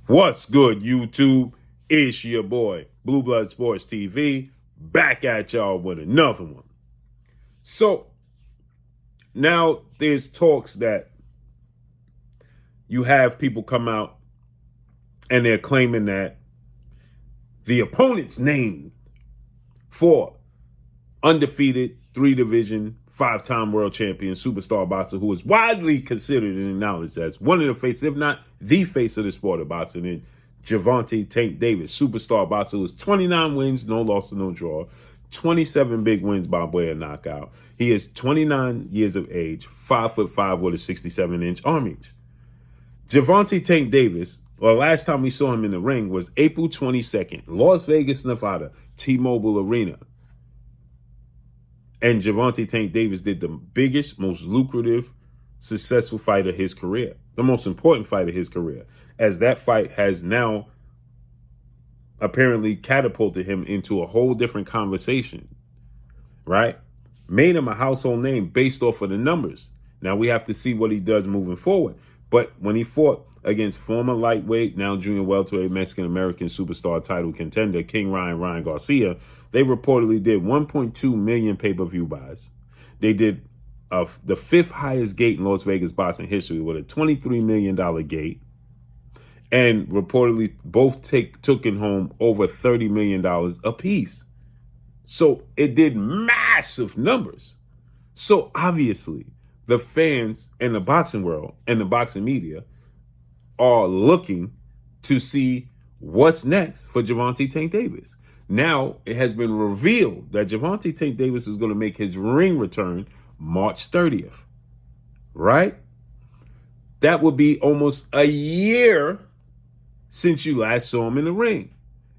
What's good, YouTube? It's your boy, Blue Blood Sports TV, back at y'all with another one. So, now there's talks that you have people come out and they're claiming that the opponent's name for undefeated, 3-division, 5-time world champion, superstar boxer who is widely considered and acknowledged as one of the faces, if not the face of the sport of boxing, and Gervonta Tank Davis, superstar boxer who has 29 wins, no loss and no draw, 27 big wins by way of knockout. He is 29 years of age, 5'5" with a 67-inch arm reach. Gervonta Tank Davis, well, last time we saw him in the ring was April 22nd, Las Vegas, Nevada, T-Mobile Arena. And Gervonta Tank Davis did the biggest, most lucrative, successful fight of his career. The most important fight of his career. As that fight has now apparently catapulted him into a whole different conversation. Right? Made him a household name based off of the numbers. Now we have to see what he does moving forward. But when he fought against former lightweight, now junior welterweight Mexican-American superstar title contender King Ryan Garcia, they reportedly did 1.2 million pay-per-view buys. They did the fifth highest gate in Las Vegas boxing history with a $23 million gate. And reportedly both took in home over $30 million apiece. So it did massive numbers. So obviously the fans in the boxing world and the boxing media are looking to see what's next for Gervonta Tank Davis. Now it has been revealed that Gervonta Tank Davis is going to make his ring return March 30th. Right? That would be almost a year since you last saw him in the ring.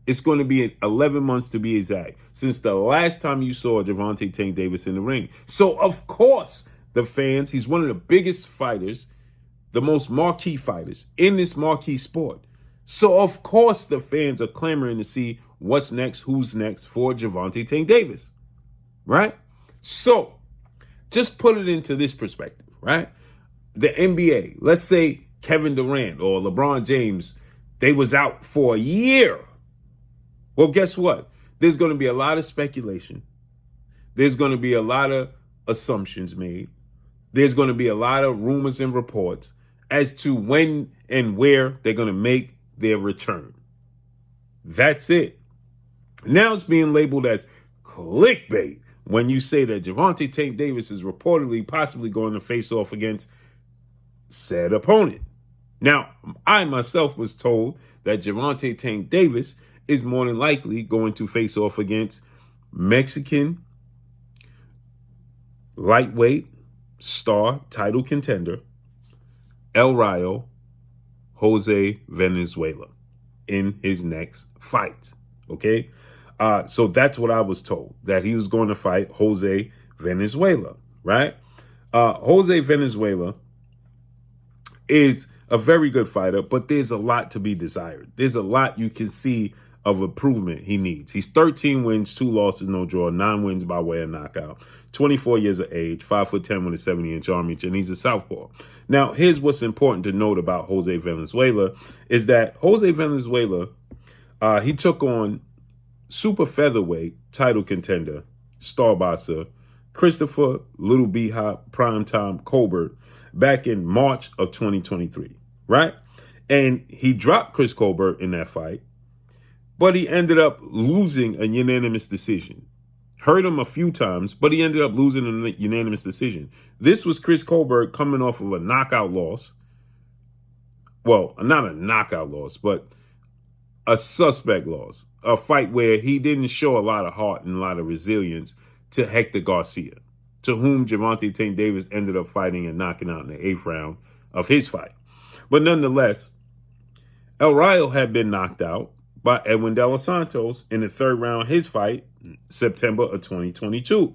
It's going to be 11 months to be exact since the last time you saw Gervonta Tank Davis in the ring. So, of course, the fans, he's one of the biggest fighters, the most marquee fighters in this marquee sport. So, of course, the fans are clamoring to see what's next, who's next for Gervonta Tank Davis, right? So, just put it into this perspective, right? The NBA, let's say Kevin Durant or LeBron James, they was out for a year. Well, guess what? There's going to be a lot of speculation. There's going to be a lot of assumptions made. There's going to be a lot of rumors and reports as to when and where they're going to make their return. That's it. Now it's being labeled as clickbait when you say that Gervonta Tank Davis is reportedly possibly going to face off against said opponent. Now, I myself was told that Gervonta Tank Davis is more than likely going to face off against Mexican lightweight star title contender El Rayo Jose Valenzuela in his next fight. Okay? So that's what I was told, that he was going to fight Jose Valenzuela, right? Jose Valenzuela is a very good fighter, but there's a lot to be desired. There's a lot you can see of improvement he needs. He's 13 wins, 2 losses, no draw, 9 wins by way of knockout, 24 years of age, 5'10" with a 70-inch arm reach, and he's a southpaw. Now, here's what's important to note about Jose Valenzuela is that Jose Valenzuela, he took on super featherweight title contender, star boxer, Christopher Little B-Hop Primetime Colbert back in March of 2023, right? And he dropped Chris Colbert in that fight, but he ended up losing a unanimous decision. Hurt him a few times, but he ended up losing a unanimous decision. This was Chris Colbert coming off of a knockout loss. Well, not a knockout loss, but a suspect loss. A fight where he didn't show a lot of heart and a lot of resilience to Hector Garcia, to whom Gervonta Tank Davis ended up fighting and knocking out in the 8th round of his fight. But nonetheless, El Rayo had been knocked out by Edwin De Los Santos in the 3rd round of his fight, September of 2022.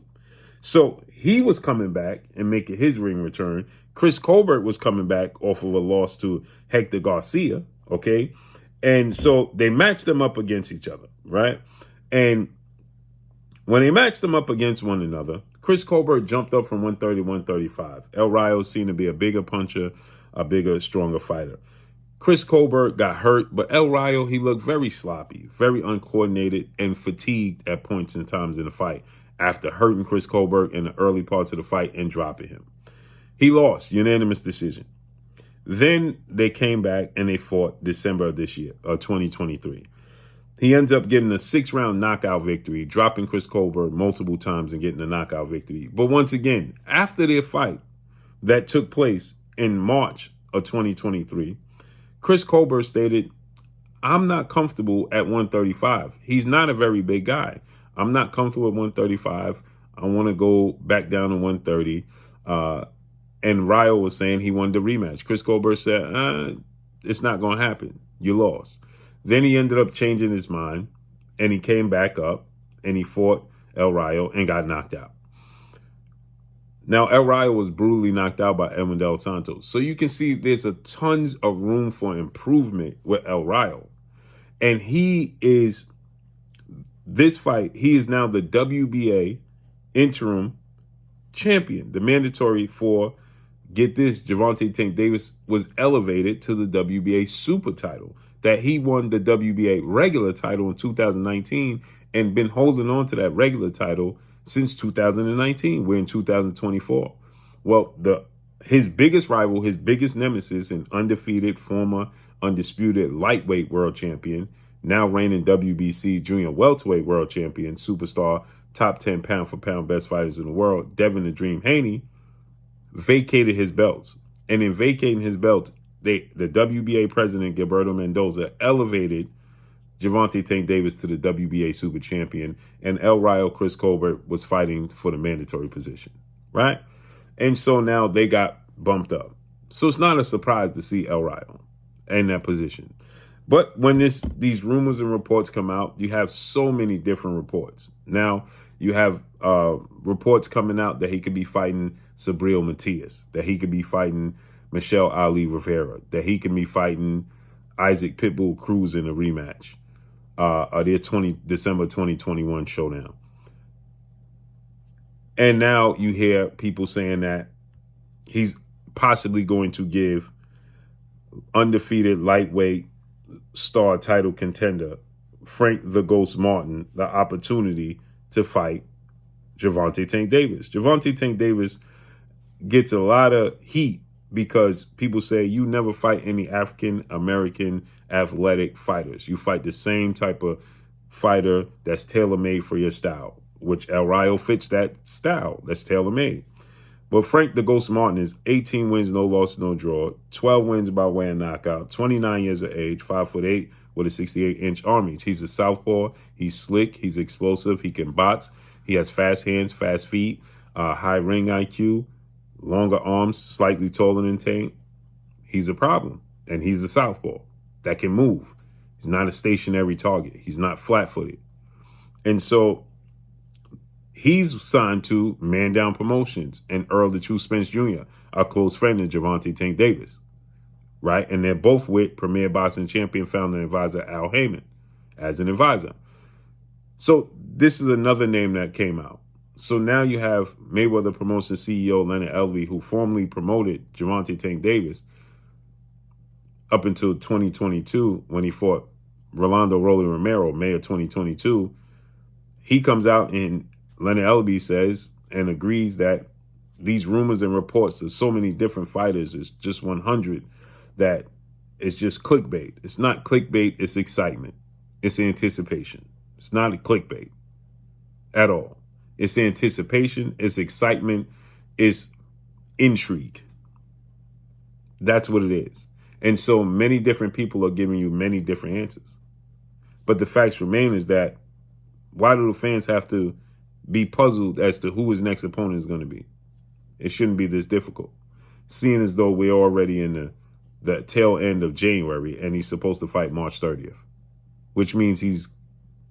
So he was coming back and making his ring return. Chris Colbert was coming back off of a loss to Hector Garcia, okay? And so they matched them up against each other, right? And when they matched them up against one another, Chris Colbert jumped up from 130 to 135. El Rayo seemed to be a bigger puncher, a bigger, stronger fighter. Chris Colbert got hurt, but El Rayo, he looked very sloppy, very uncoordinated, and fatigued at points and times in the fight after hurting Chris Colbert in the early parts of the fight and dropping him. He lost, unanimous decision. Then they came back and they fought December of this year, 2023. He ends up getting a 6-round knockout victory, dropping Chris Colbert multiple times and getting a knockout victory. But once again, after their fight that took place in March of 2023, Chris Colbert stated, I'm not comfortable at 135. He's not a very big guy. I'm not comfortable at 135. I want to go back down to 130. And Rayo was saying he wanted a rematch. Chris Colbert said, it's not going to happen. You lost. Then he ended up changing his mind, and he came back up, and he fought El Rayo and got knocked out. Now, El Rayo was brutally knocked out by Edmund Dos Santos. So you can see there's a tons of room for improvement with El Rayo. And this fight, he is now the WBA interim champion. The mandatory for, get this, Gervonta Tank Davis was elevated to the WBA super title. That he won the WBA regular title in 2019 and been holding on to that regular title since 2019. We're in 2024. Well, his biggest rival, his biggest nemesis, an undefeated, former undisputed lightweight world champion, now reigning WBC junior welterweight world champion, superstar, top 10 pound for pound best fighters in the world, Devin the Dream Haney, vacated his belts. And in vacating his belts, the WBA president, Gilberto Mendoza, elevated Gervonta Tank Davis to the WBA super champion, and El Rayo Chris Colbert was fighting for the mandatory position, right? And so now they got bumped up. So it's not a surprise to see El Rayo in that position. But when these rumors and reports come out, you have so many different reports. Now you have reports coming out that he could be fighting Sabril Matias, that he could be fighting Michelle Ali Rivera, that he can be fighting Isaac Pitbull Cruz in a rematch of their December 2021 showdown. And now you hear people saying that he's possibly going to give undefeated lightweight star title contender Frank the Ghost Martin the opportunity to fight Gervonta Tank Davis. Gervonta Tank Davis gets a lot of heat because people say you never fight any African-American athletic fighters. You fight the same type of fighter that's tailor-made for your style, which El Rayo fits that style. That's tailor-made. But Frank the Ghost Martin is 18 wins, no loss, no draw, 12 wins by way of knockout, 29 years of age, 5'8", with a 68-inch arm reach. He's a southpaw. He's slick. He's explosive. He can box. He has fast hands, fast feet, high ring IQ, longer arms, slightly taller than Tank. He's a problem, and he's a southpaw that can move. He's not a stationary target. He's not flat-footed. And so he's signed to Man Down Promotions and Earl the True Spence Jr., our close friend of Gervonta Tank Davis, right? And they're both with Premier Boxing Champion founder and advisor Al Heyman as an advisor. So this is another name that came out. So now you have Mayweather Promotion CEO Leonard Elvey, who formerly promoted Gervonta Tank Davis up until 2022 when he fought Rolando Rolly Romero, May of 2022. He comes out and Leonard Elvey says and agrees that these rumors and reports of so many different fighters is just 100, that it's just clickbait. It's not clickbait, it's excitement. It's anticipation. It's not a clickbait at all. It's anticipation, it's excitement, it's intrigue. That's what it is. And so many different people are giving you many different answers. But the facts remain is that why do the fans have to be puzzled as to who his next opponent is going to be? It shouldn't be this difficult. Seeing as though we're already in the tail end of January and he's supposed to fight March 30th, which means he's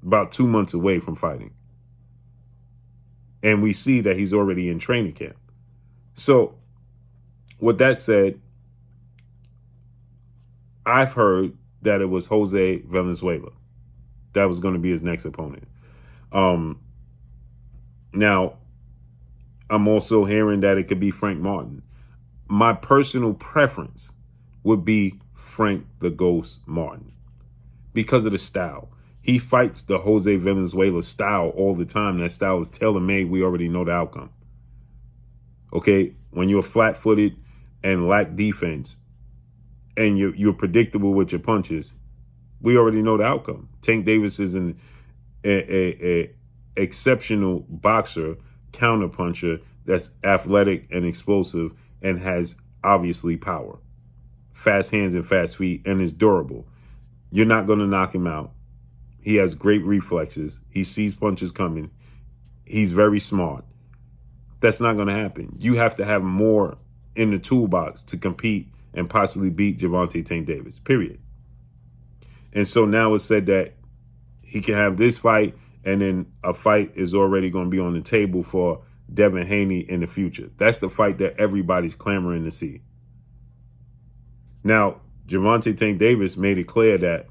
about 2 months away from fighting. And we see that he's already in training camp. So with that said, I've heard that it was Jose Valenzuela that was going to be his next opponent. Now, I'm also hearing that it could be Frank Martin. My personal preference would be Frank the Ghost Martin because of the style. He fights the Jose Valenzuela style all the time. That style is tailor-made. We already know the outcome. Okay, when you're flat-footed and lack defense and you're predictable with your punches, we already know the outcome. Tank Davis is an exceptional boxer, counterpuncher that's athletic and explosive and has obviously power, fast hands and fast feet, and is durable. You're not going to knock him out. He has great reflexes. He sees punches coming. He's very smart. That's not going to happen. You have to have more in the toolbox to compete and possibly beat Gervonta Tank Davis, period. And so now it's said that he can have this fight, and then a fight is already going to be on the table for Devin Haney in the future. That's the fight that everybody's clamoring to see. Now, Gervonta Tank Davis made it clear that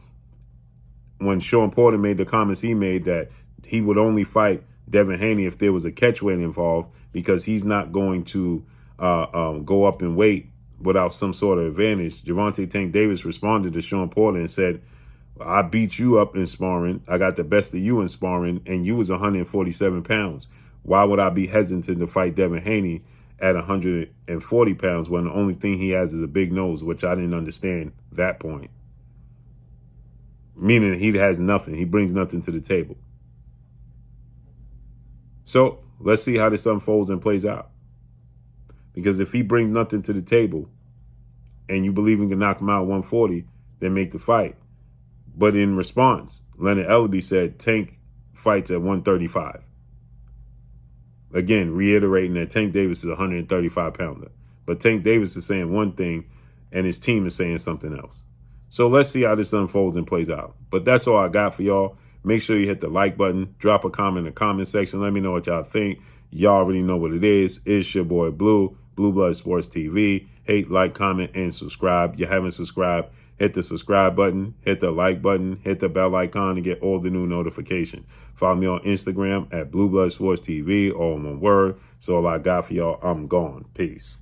when Sean Porter made the comments he made that he would only fight Devin Haney if there was a catchweight involved because he's not going to go up in weight without some sort of advantage. Gervonta Tank Davis responded to Sean Porter and said, I beat you up in sparring. I got the best of you in sparring, and you was 147 pounds. Why would I be hesitant to fight Devin Haney at 140 pounds when the only thing he has is a big nose, which I didn't understand that point. Meaning he has nothing. He brings nothing to the table. So let's see how this unfolds and plays out. Because if he brings nothing to the table and you believe he can knock him out at 140, then make the fight. But in response, Leonard Ellaby said Tank fights at 135. Again, reiterating that Tank Davis is a 135-pounder. But Tank Davis is saying one thing and his team is saying something else. So let's see how this unfolds and plays out. But that's all I got for y'all. Make sure you hit the like button. Drop a comment in the comment section. Let me know what y'all think. Y'all already know what it is. It's your boy Blue, Blue Blood Sports TV. Hate, like, comment, and subscribe. You haven't subscribed, hit the subscribe button, hit the like button, hit the bell icon to get all the new notifications. Follow me on Instagram at Blue Blood Sports TV, all in one word. So all I got for y'all. I'm gone. Peace.